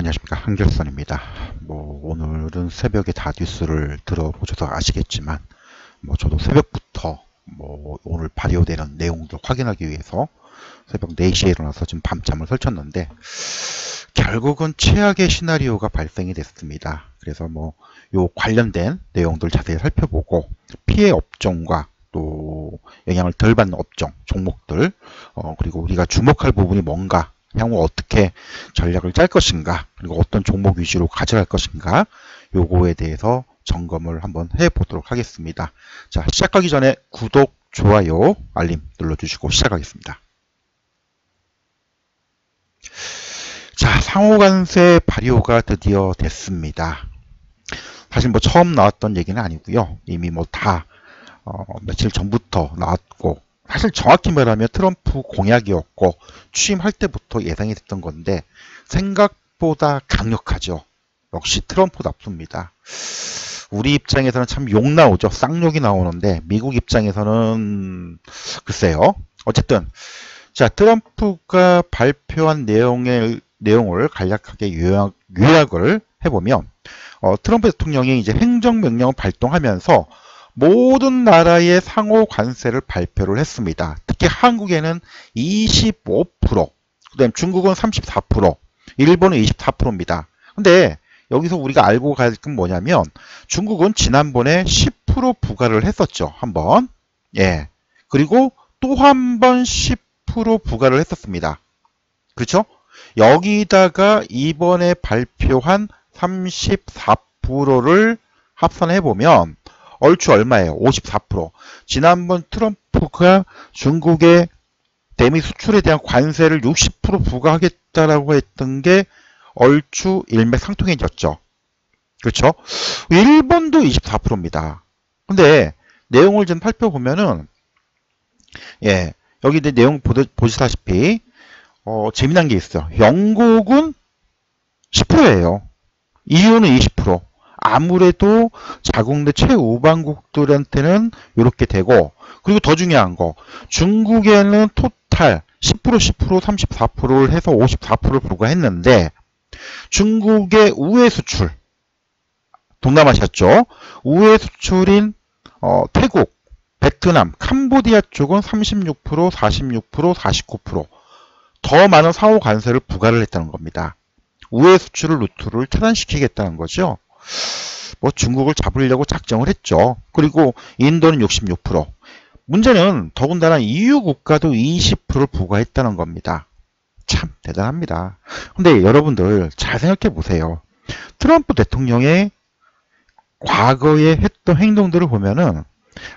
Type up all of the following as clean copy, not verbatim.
안녕하십니까, 한결선입니다. 오늘은 새벽에 다 뉴스를 들어보셔서 아시겠지만 저도 새벽부터 오늘 발효되는 내용들 확인하기 위해서 새벽 4시에 일어나서 지금 밤잠을 설쳤는데 결국은 최악의 시나리오가 발생이 됐습니다. 그래서 요 관련된 내용들 자세히 살펴보고 피해 업종과 또 영향을 덜 받는 업종, 종목들, 그리고 우리가 주목할 부분이 뭔가, 향후 어떻게 전략을 짤 것인가, 그리고 어떤 종목 위주로 가져갈 것인가, 요거에 대해서 점검을 한번 해보도록 하겠습니다. 자, 시작하기 전에 구독, 좋아요, 알림 눌러주시고 시작하겠습니다. 자, 상호관세 발효가 드디어 됐습니다. 사실 처음 나왔던 얘기는 아니고요. 이미 다 며칠 전부터 나왔고, 사실 정확히 말하면 트럼프 공약이었고 취임할 때부터 예상이 됐던 건데 생각보다 강력하죠. 역시 트럼프답습니다. 우리 입장에서는 참 욕 나오죠. 쌍욕이 나오는데 미국 입장에서는 글쎄요. 어쨌든 자, 트럼프가 발표한 내용을 간략하게 요약을 해보면 트럼프 대통령이 이제 행정명령을 발동하면서 모든 나라의 상호 관세를 발표를 했습니다. 특히 한국에는 25%, 그다음 중국은 34%, 일본은 24%입니다. 근데 여기서 우리가 알고 갈 건 뭐냐면 중국은 지난번에 10% 부과를 했었죠. 한번. 예. 그리고 또 한 번 10% 부과를 했었습니다. 그렇죠? 여기다가 이번에 발표한 34%를 합산해 보면 얼추 얼마예요? 54%. 지난번 트럼프가 중국의 대미 수출에 대한 관세를 60% 부과하겠다라고 했던 게 얼추 일맥상통해졌죠. 그렇죠? 일본도 24%입니다. 근데 내용을 좀 살펴보면은 예, 여기 내용 보시다시피 재미난 게 있어요. 영국은 10%예요. EU는 20%. 아무래도 자국 내 최우방국들한테는 이렇게 되고, 그리고 더 중요한 거, 중국에는 토탈 10%, 10%, 34%를 해서 54%를 부과했는데 중국의 우회 수출, 동남아시아죠. 우회 수출인 태국, 베트남, 캄보디아 쪽은 36%, 46%, 49%, 더 많은 상호 관세를 부과를 했다는 겁니다. 우회 수출을 루트를 차단시키겠다는 거죠. 중국을 잡으려고 작정을 했죠. 그리고 인도는 66%. 문제는 더군다나 EU 국가도 20%를 부과했다는 겁니다. 참 대단합니다. 근데 여러분들 잘 생각해 보세요. 트럼프 대통령의 과거에 했던 행동들을 보면은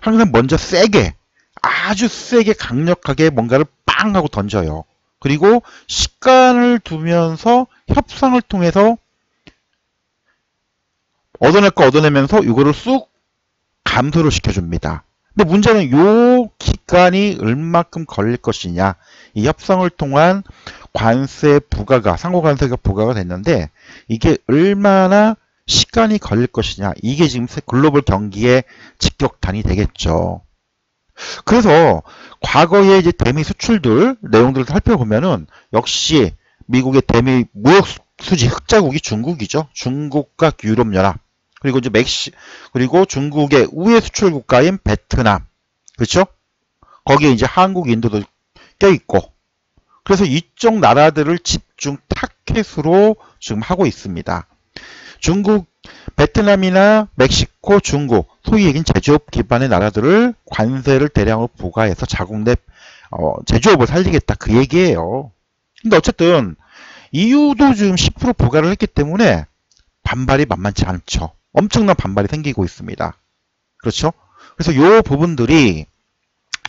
항상 먼저 세게, 아주 세게 강력하게 뭔가를 빵 하고 던져요. 그리고 시간을 두면서 협상을 통해서 얻어낼 거 얻어내면서 이거를 쑥 감소를 시켜줍니다. 근데 문제는 요 기간이 얼마큼 걸릴 것이냐. 이 협상을 통한 관세 부과가, 상호관세가 부과가 됐는데 이게 얼마나 시간이 걸릴 것이냐. 이게 지금 글로벌 경기의 직격탄이 되겠죠. 그래서 과거에 이제 대미 수출들 내용들을 살펴보면은 역시 미국의 대미 무역 수지 흑자국이 중국이죠. 중국과 유럽연합. 그리고 이제 그리고 중국의 우회 수출 국가인 베트남. 그렇죠? 거기에 이제 한국, 인도도 껴있고. 그래서 이쪽 나라들을 집중 타켓으로 지금 하고 있습니다. 중국, 베트남이나 멕시코, 중국, 소위 얘기는 제조업 기반의 나라들을 관세를 대량으로 부과해서 자국 내 제조업을 살리겠다. 그 얘기예요. 근데 어쨌든 EU도 지금 10% 부과를 했기 때문에 반발이 만만치 않죠. 엄청난 반발이 생기고 있습니다. 그렇죠? 그래서 이 부분들이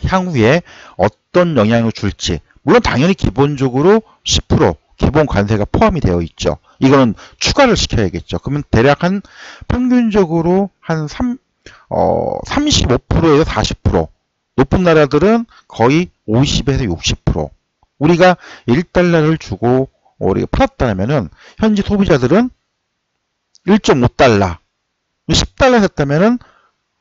향후에 어떤 영향을 줄지, 물론 당연히 기본적으로 10% 기본 관세가 포함이 되어 있죠. 이거는 추가를 시켜야겠죠. 그러면 대략 한 평균적으로 한 35%에서 40%, 높은 나라들은 거의 50에서 60%. 우리가 1달러를 주고 우리가 팔았다면은 현지 소비자들은 1.5달러, 10달러 샀다면은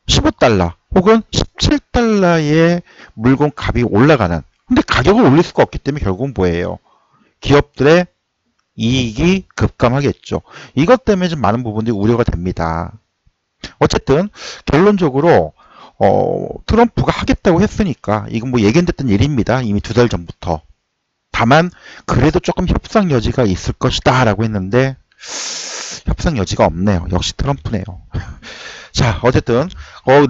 15달러 혹은 17달러의 물건 값이 올라가는. 근데 가격을 올릴 수가 없기 때문에 결국은 뭐예요? 기업들의 이익이 급감하겠죠. 이것 때문에 좀 많은 부분들이 우려가 됩니다. 어쨌든 결론적으로 트럼프가 하겠다고 했으니까 이건 뭐 예견됐던 일입니다. 이미 2달 전부터. 다만 그래도 조금 협상 여지가 있을 것이다 라고 했는데 협상 여지가 없네요. 역시 트럼프네요. 자, 어쨌든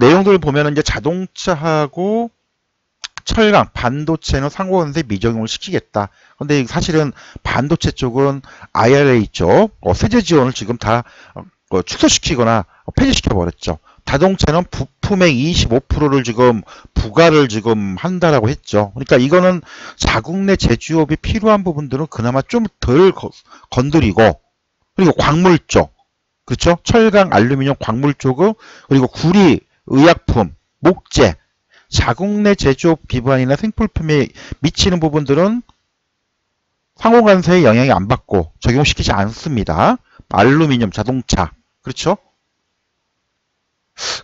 내용들을 보면 이제 자동차하고 철강, 반도체는 상호관세 미적용을 시키겠다. 근데 사실은 반도체 쪽은 IRA 쪽 세제 지원을 지금 다 축소시키거나 폐지시켜 버렸죠. 자동차는 부품의 25%를 지금 부과를 지금 한다라고 했죠. 그러니까 이거는 자국 내 제조업이 필요한 부분들은 그나마 좀 덜 건드리고, 그리고 광물 쪽, 그렇죠? 철강, 알루미늄, 광물 쪽은, 그리고 구리, 의약품, 목재, 자국 내 제조업 기반이나 생필품에 미치는 부분들은 상호관세의 영향이 안 받고 적용시키지 않습니다. 알루미늄, 자동차, 그렇죠?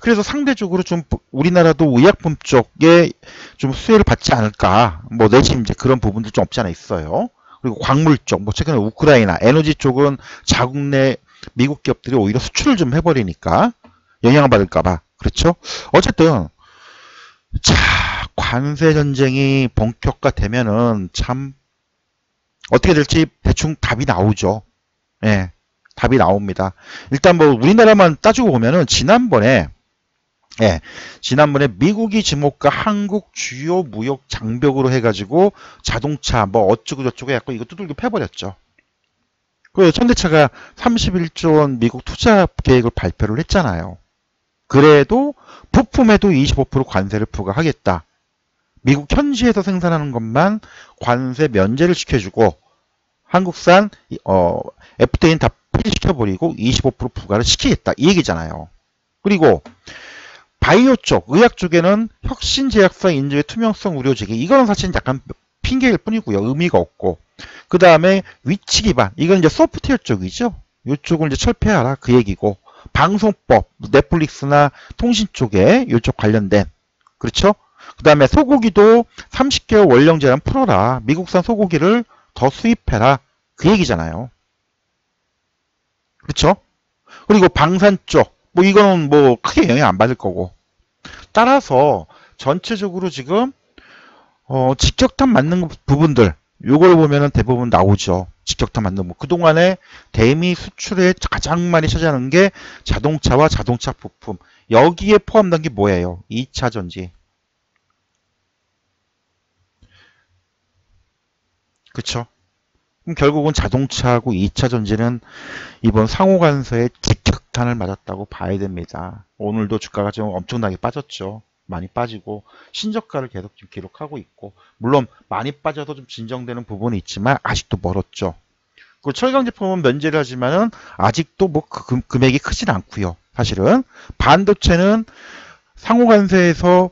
그래서 상대적으로 좀 우리나라도 의약품 쪽에 좀 수혜를 받지 않을까, 뭐 내지 이제 그런 부분들 좀 없지 않아 있어요. 그리고 광물 쪽, 뭐 최근에 우크라이나, 에너지 쪽은 자국 내 미국 기업들이 오히려 수출을 좀 해버리니까 영향을 받을까봐. 그렇죠? 어쨌든 자, 관세 전쟁이 본격화되면은 참 어떻게 될지 대충 답이 나오죠. 예, 답이 나옵니다. 일단 뭐 우리나라만 따지고 보면은 지난번에 미국이 지목과 한국 주요 무역 장벽으로 해가지고 자동차 뭐 어쩌고 저쩌고 해갖고 이거 두들겨 패버렸죠. 그 현대차가 31조 원 미국 투자 계획을 발표를 했잖아요. 그래도 부품에도 25% 관세를 부과하겠다. 미국 현지에서 생산하는 것만 관세 면제를 시켜주고 한국산 FTA는 다 폐지시켜버리고 25% 부과를 시키겠다. 이 얘기잖아요. 그리고 바이오 쪽, 의학 쪽에는 혁신제약사 인조의 투명성 우려 제기. 이거는 사실 약간 핑계일 뿐이고요. 의미가 없고. 그 다음에 위치 기반. 이건 이제 소프트웨어 쪽이죠. 이쪽을 이제 철폐하라. 그 얘기고. 방송법, 넷플릭스나 통신 쪽에 이쪽 관련된. 그렇죠? 그 다음에 소고기도 30개월 원령 제한 풀어라. 미국산 소고기를 더 수입해라. 그 얘기잖아요. 그렇죠? 그리고 방산 쪽. 뭐 이거는 뭐 크게 영향 안 받을 거고. 따라서 전체적으로 지금 직격탄 맞는 부분들 요걸 보면은 대부분 나오죠. 직격탄 맞는 뭐 그동안에 대미 수출에 가장 많이 차지하는 게 자동차와 자동차 부품. 여기에 포함된 게 뭐예요? 2차 전지. 그쵸? 그럼 결국은 자동차하고 2차 전지는 이번 상호관세에 직격탄을 맞았다고 봐야 됩니다. 오늘도 주가가 좀 엄청나게 빠졌죠. 많이 빠지고 신저가를 계속 지금 기록하고 있고, 물론 많이 빠져서 좀 진정되는 부분이 있지만 아직도 멀었죠. 그리고 철강 제품은 면제를 하지만은 아직도 뭐 금액이 크진 않고요. 사실은 반도체는 상호관세에서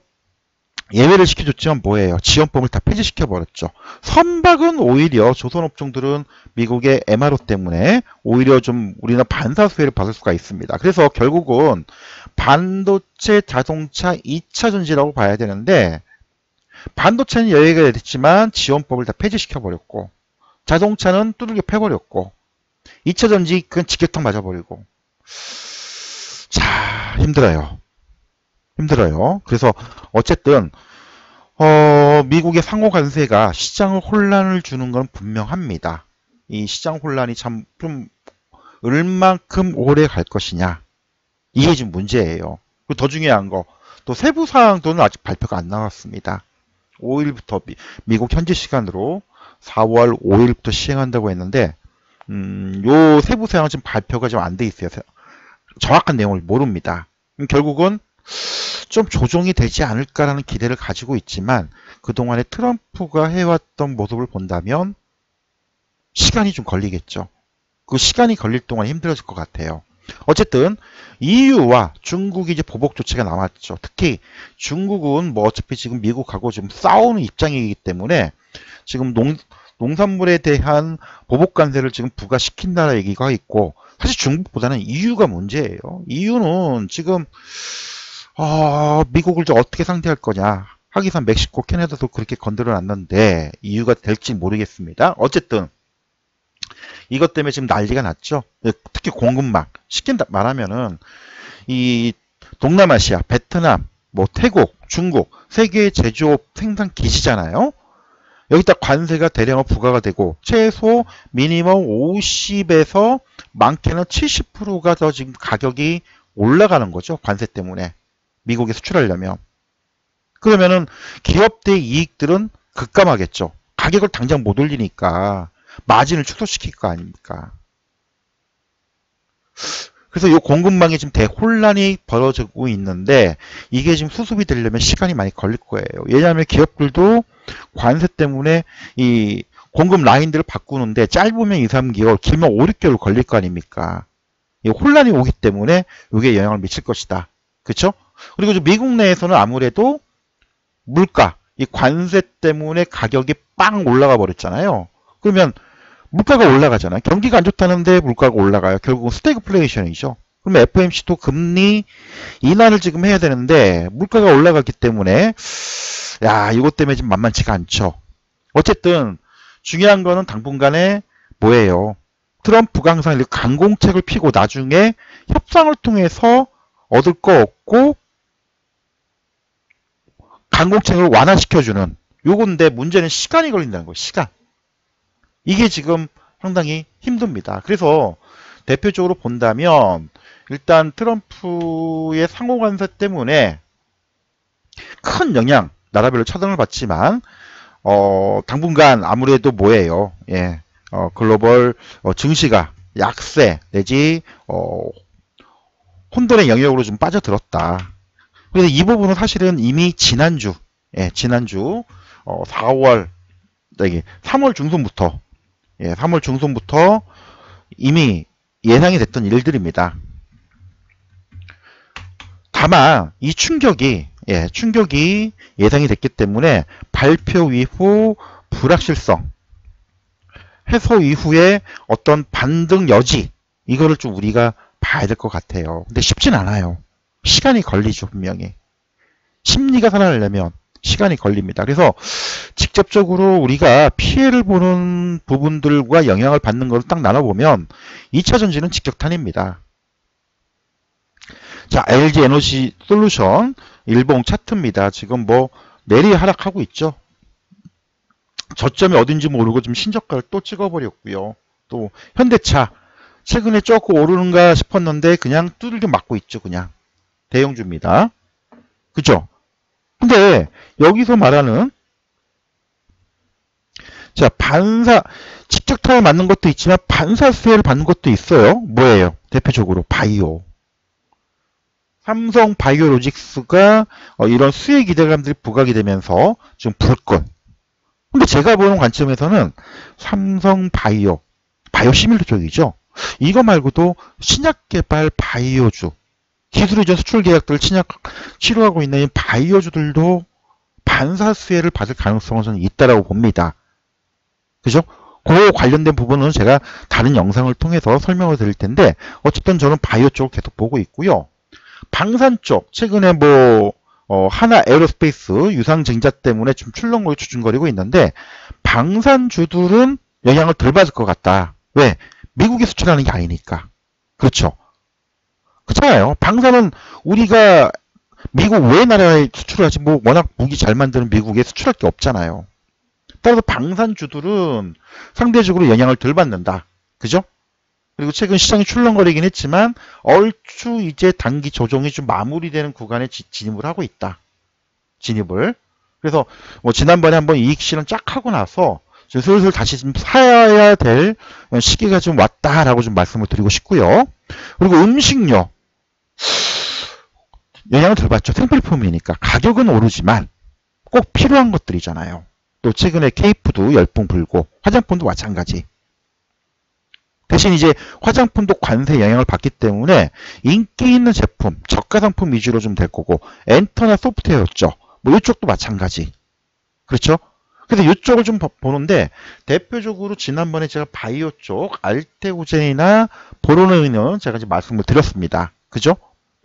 예외를 시켜줬지만 뭐예요? 지원법을 다 폐지시켜버렸죠. 선박은 오히려 조선업종들은 미국의 MRO 때문에 오히려 좀 우리는 반사수혜를 받을 수가 있습니다. 그래서 결국은 반도체, 자동차 2차 전지라고 봐야 되는데, 반도체는 예외가 됐지만 지원법을 다 폐지시켜버렸고, 자동차는 뚜들겨 패버렸고, 2차 전지 그건 직격탄 맞아버리고. 자, 힘들어요. 그래서 어쨌든 미국의 상호 관세가 시장을 혼란을 주는 건 분명합니다. 이 시장 혼란이 참 좀 얼만큼 오래 갈 것이냐, 이게 지금 문제예요. 그리고 더 중요한 거, 또 세부 사항도는 아직 발표가 안 나왔습니다. 5일부터 미국 현지 시간으로 4월 5일부터 시행한다고 했는데 요 세부 사항은 지금 발표가 좀 안 돼 있어요. 정확한 내용을 모릅니다. 결국은 좀 조정이 되지 않을까라는 기대를 가지고 있지만, 그동안에 트럼프가 해왔던 모습을 본다면 시간이 좀 걸리겠죠. 그 시간이 걸릴 동안 힘들어질 것 같아요. 어쨌든 EU와 중국이 이제 보복 조치가 나왔죠. 특히 중국은 뭐 어차피 지금 미국하고 좀 싸우는 입장이기 때문에 지금 농산물에 대한 보복 관세를 지금 부과시킨다는 얘기가 있고, 사실 중국보다는 EU가 문제예요. EU는 지금 미국을 좀 어떻게 상대할 거냐. 하기선 멕시코, 캐나다도 그렇게 건드려 놨는데 이유가 될지 모르겠습니다. 어쨌든 이것 때문에 지금 난리가 났죠. 특히 공급망. 쉽게 말하면은 이 동남아시아, 베트남, 뭐 태국, 중국 세계의 제조업 생산 기지잖아요. 여기다 관세가 대량으로 부과가 되고 최소 미니멈 50에서 많게는 70%가 더 지금 가격이 올라가는 거죠. 관세 때문에 미국에 수출하려면. 그러면은 기업들의 이익들은 급감하겠죠. 가격을 당장 못 올리니까 마진을 축소시킬 거 아닙니까? 그래서 이 공급망이 지금 대혼란이 벌어지고 있는데 이게 지금 수습이 되려면 시간이 많이 걸릴 거예요. 왜냐하면 기업들도 관세 때문에 이 공급 라인들을 바꾸는데 짧으면 2, 3개월, 길면 5, 6개월 걸릴 거 아닙니까? 이 혼란이 오기 때문에 이게 영향을 미칠 것이다. 그렇죠? 그리고 미국 내에서는 아무래도 물가, 이 관세 때문에 가격이 빵 올라가 버렸잖아요. 그러면 물가가 올라가잖아요. 경기가 안 좋다는데 물가가 올라가요. 결국은 스태그플레이션이죠. 그러면 FOMC도 금리 인하를 지금 해야 되는데 물가가 올라갔기 때문에 이것 때문에 지금 만만치가 않죠. 어쨌든 중요한 거는 당분간에 뭐예요? 트럼프가 항상 이렇게 강공책을 피고 나중에 협상을 통해서 얻을 거 없고 강공책을 완화시켜주는 요건데 문제는 시간이 걸린다는 거예요. 시간. 이게 지금 상당히 힘듭니다. 그래서 대표적으로 본다면 일단 트럼프의 상호관세 때문에 큰 영향, 나라별로 차등을 받지만 당분간 아무래도 뭐예요? 글로벌 증시가 약세 내지 혼돈의 영역으로 좀 빠져들었다. 그래서 이 부분은 사실은 이미 지난주 4월 3월 중순부터 3월 중순부터 이미 예상이 됐던 일들입니다. 다만 이 충격이 예상이 됐기 때문에 발표 이후 불확실성 해소 이후에 어떤 반등 여지 이거를 좀 우리가 봐야 될 것 같아요. 근데 쉽진 않아요. 시간이 걸리죠. 분명히. 심리가 살아나려면 시간이 걸립니다. 그래서 직접적으로 우리가 피해를 보는 부분들과 영향을 받는 것을 딱 나눠보면 2차 전지는 직격탄입니다. 자, LG 에너지 솔루션 일봉 차트입니다. 지금 뭐 내리 하락하고 있죠. 저점이 어딘지 모르고 지금 신저가를 또 찍어버렸고요. 또 현대차 최근에 조금 오르는가 싶었는데 그냥 두들겨 맞고 있죠. 그냥 대형주입니다. 그죠? 근데 여기서 말하는 자 반사 직격탄을 맞는 것도 있지만 반사 수혜를 받는 것도 있어요. 뭐예요? 대표적으로 바이오. 삼성 바이오로직스가 이런 수혜 기대감들이 부각이 되면서 지금 불끈. 근데 제가 보는 관점에서는 삼성 바이오시밀러 쪽이죠. 이거 말고도 신약 개발 바이오주, 기술 이전 수출 계약들을 치료하고 있는 바이오주들도 반사 수혜를 받을 가능성은 저는 있다라고 봅니다. 그죠? 그 관련된 부분은 제가 다른 영상을 통해서 설명을 드릴 텐데 어쨌든 저는 바이오 쪽을 계속 보고 있고요. 방산 쪽 최근에 하나 에어로스페이스 유상증자 때문에 좀 출렁거리고 주춤거리고 있는데 방산주들은 영향을 덜 받을 것 같다. 왜? 미국에 수출하는 게 아니니까. 그렇죠. 그렇잖아요. 방산은 우리가 미국 외 나라에 수출하지 워낙 무기 잘 만드는 미국에 수출할 게 없잖아요. 따라서 방산주들은 상대적으로 영향을 덜 받는다. 그죠? 그리고 최근 시장이 출렁거리긴 했지만 얼추 이제 단기 조정이 좀 마무리되는 구간에 진입을 하고 있다. 진입을. 그래서 지난번에 한번 이익 실현 쫙 하고 나서 슬슬 다시 좀 사야 될 시기가 좀 왔다라고 좀 말씀을 드리고 싶고요. 그리고 음식료 영향을 덜 받죠. 생필품이니까 가격은 오르지만 꼭 필요한 것들이잖아요. 또 최근에 케이프도 열풍 불고 화장품도 마찬가지. 대신 이제 화장품도 관세 영향을 받기 때문에 인기 있는 제품, 저가 상품 위주로 좀 될 거고 엔터나 소프트웨어였죠. 이쪽도 마찬가지. 그렇죠? 그래서 이쪽을 좀 보는데 대표적으로 지난번에 제가 바이오 쪽 알테오젠이나 보로노이는 제가 이제 말씀을 드렸습니다. 그죠?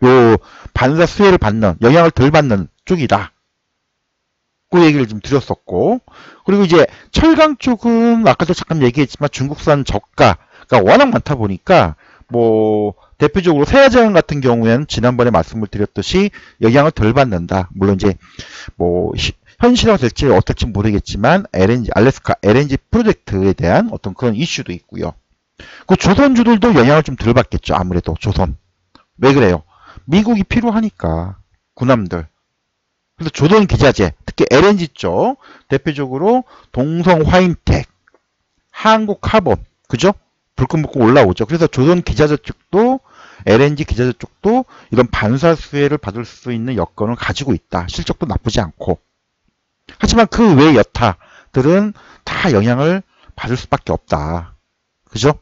요 반사 수혜를 받는 영향을 덜 받는 쪽이다. 그 얘기를 좀 드렸었고, 그리고 이제 철강 쪽은 아까도 잠깐 얘기했지만 중국산 저가가 워낙 많다 보니까 뭐 대표적으로 세아제강 같은 경우에는 지난번에 말씀을 드렸듯이 영향을 덜 받는다. 물론 이제 뭐 현실화 될지 어떨지 모르겠지만 알래스카 LNG 프로젝트에 대한 어떤 그런 이슈도 있고요. 그 조선주들도 영향을 좀 덜 받겠죠. 아무래도 조선. 왜 그래요? 미국이 필요하니까 군함들. 그래서 조선 기자재, 특히 LNG 쪽 대표적으로 동성 화인텍, 한국 카본, 그죠? 불끈불끈 올라오죠. 그래서 조선 기자재 쪽도 LNG 기자재 쪽도 이런 반사 수혜를 받을 수 있는 여건을 가지고 있다. 실적도 나쁘지 않고. 하지만 그 외 여타들은 다 영향을 받을 수밖에 없다. 그죠?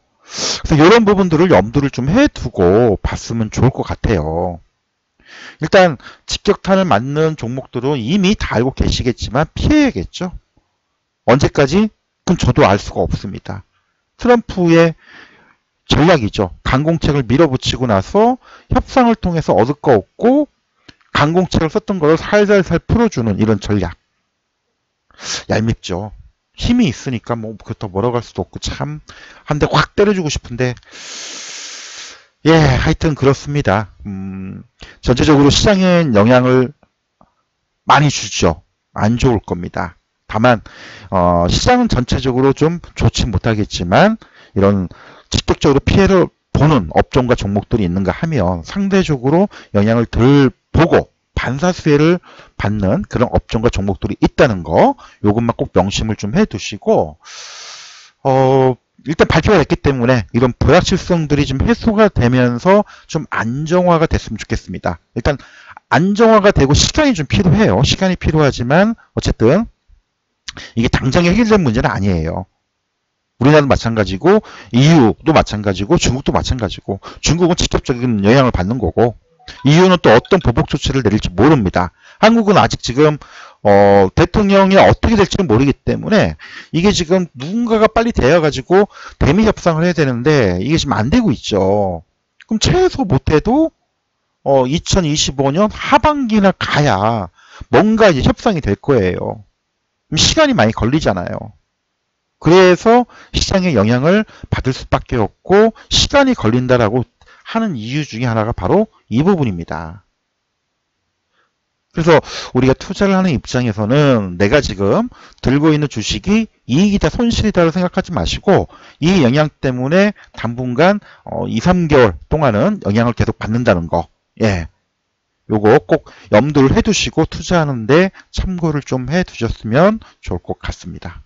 그래서 이런 부분들을 염두를 좀 해두고 봤으면 좋을 것 같아요. 일단 직격탄을 맞는 종목들은 이미 다 알고 계시겠지만 피해야겠죠. 언제까지? 그건 저도 알 수가 없습니다. 트럼프의 전략이죠. 강공책을 밀어붙이고 나서 협상을 통해서 얻을 거 없고 강공책을 썼던 걸 살살살 풀어주는 이런 전략. 얄밉죠. 힘이 있으니까 뭐 그렇다고 뭐라고 할 수도 없고 참 한 대 확 때려주고 싶은데 예, 하여튼 그렇습니다. 전체적으로 시장에 영향을 많이 주죠. 안 좋을 겁니다. 다만 시장은 전체적으로 좀 좋지 못하겠지만 이런 직접적으로 피해를 보는 업종과 종목들이 있는가 하면 상대적으로 영향을 덜 보고 반사수혜를 받는 그런 업종과 종목들이 있다는 거, 요것만 꼭 명심을 좀 해두시고 일단 발표가 됐기 때문에 이런 불확실성들이 좀 해소가 되면서 좀 안정화가 됐으면 좋겠습니다. 일단 안정화가 되고 시간이 좀 필요해요. 시간이 필요하지만 어쨌든 이게 당장에 해결된 문제는 아니에요. 우리나라도 마찬가지고 EU도 마찬가지고 중국도 마찬가지고 중국은 직접적인 영향을 받는 거고 EU는 또 어떤 보복 조치를 내릴지 모릅니다. 한국은 아직 지금 대통령이 어떻게 될지는 모르기 때문에 이게 지금 누군가가 빨리 되어가지고 대미 협상을 해야 되는데 이게 지금 안 되고 있죠. 그럼 최소 못해도 2025년 하반기나 가야 뭔가 이제 협상이 될 거예요. 시간이 많이 걸리잖아요. 그래서 시장에 영향을 받을 수밖에 없고 시간이 걸린다라고 하는 이유 중에 하나가 바로 이 부분입니다. 그래서 우리가 투자를 하는 입장에서는 내가 지금 들고 있는 주식이 이익이다 손실이다를 생각하지 마시고 이 영향 때문에 당분간 2, 3개월 동안은 영향을 계속 받는다는 거. 예. 요거 꼭 염두를 해두시고 투자하는데 참고를 좀 해두셨으면 좋을 것 같습니다.